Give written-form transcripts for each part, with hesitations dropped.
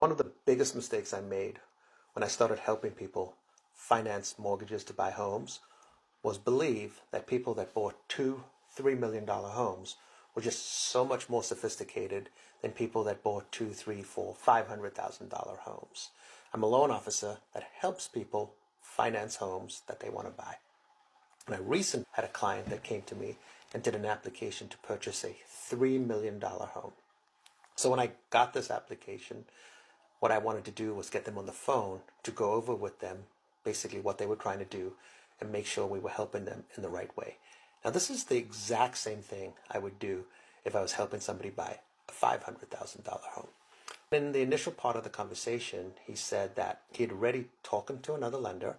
One of the biggest mistakes I made when I started helping people finance mortgages to buy homes was believe that people that bought $2-3 million homes were just so much more sophisticated than people that bought $200,000, $300,000, $400,000, $500,000 homes. I'm a loan officer that helps people finance homes that they want to buy. And I recently had a client that came to me and did an application to purchase a $3 million home. So when I got this application, what I wanted to do was get them on the phone to go over with them basically what they were trying to do and make sure we were helping them in the right way. Now, this is the exact same thing I would do if I was helping somebody buy a $500,000 home. In the initial part of the conversation, he said that he had already talked to another lender,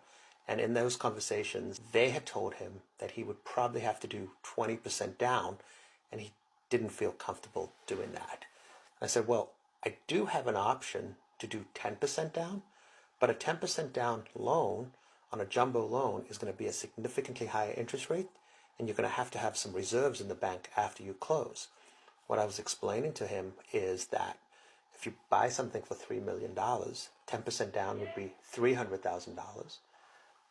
and in those conversations, they had told him that he would probably have to do 20% down, and he didn't feel comfortable doing that. I said, well, I do have an option to do 10% down, but a 10% down loan on a jumbo loan is going to be a significantly higher interest rate, and you're going to have some reserves in the bank after you close. What I was explaining to him is that if you buy something for $3 million, 10% down would be $300,000.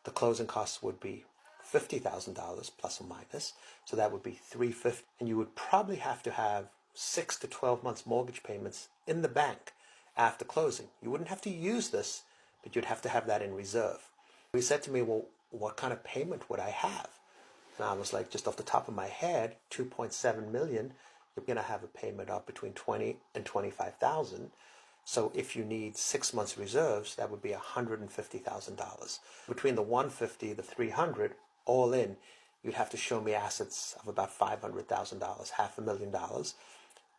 The closing costs would be $50,000 plus or minus, so that would be $350,000, and you would probably have to have 6 to 12 months mortgage payments in the bank after closing. You wouldn't have to use this, but you'd have to have that in reserve. He said to me, well, what kind of payment would I have? And I was like, just off the top of my head, 2.7 million, you're going to have a payment of between 20 and 25,000. So if you need 6 months reserves, that would be $150,000. Between the 150, the 300, all in, you'd have to show me assets of about $500,000, $500,000,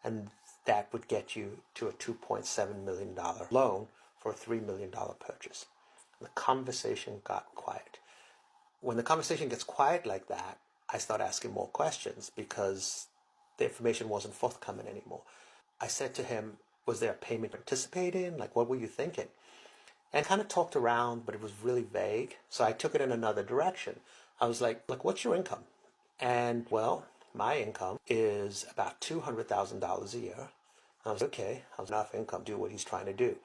and that would get you to a $2.7 million loan for a $3 million purchase. And the conversation got quiet. When the conversation gets quiet like that, I start asking more questions because the information wasn't forthcoming anymore. I said to him, was there a payment anticipated? Like, what were you thinking? And kind of talked around, but it was really vague. So I took it in another direction. I was like, what's your income? And well, my income is about $200,000 a year. I was like, okay, I was enough income to do what he's trying to do.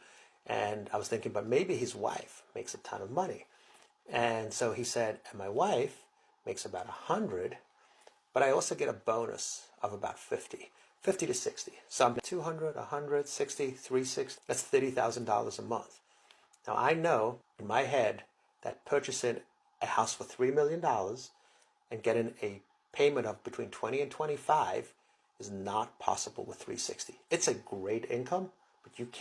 And I was thinking, but maybe his wife makes a ton of money. And so he said, and my wife makes about 100, but I also get a bonus of about 50 to 60. So I'm 200, 100, 60, 360. That's $30,000 a month. Now I know in my head that purchasing a house for $3 million and getting a payment of between 20 and 25 is not possible with 360. It's a great income, but you can't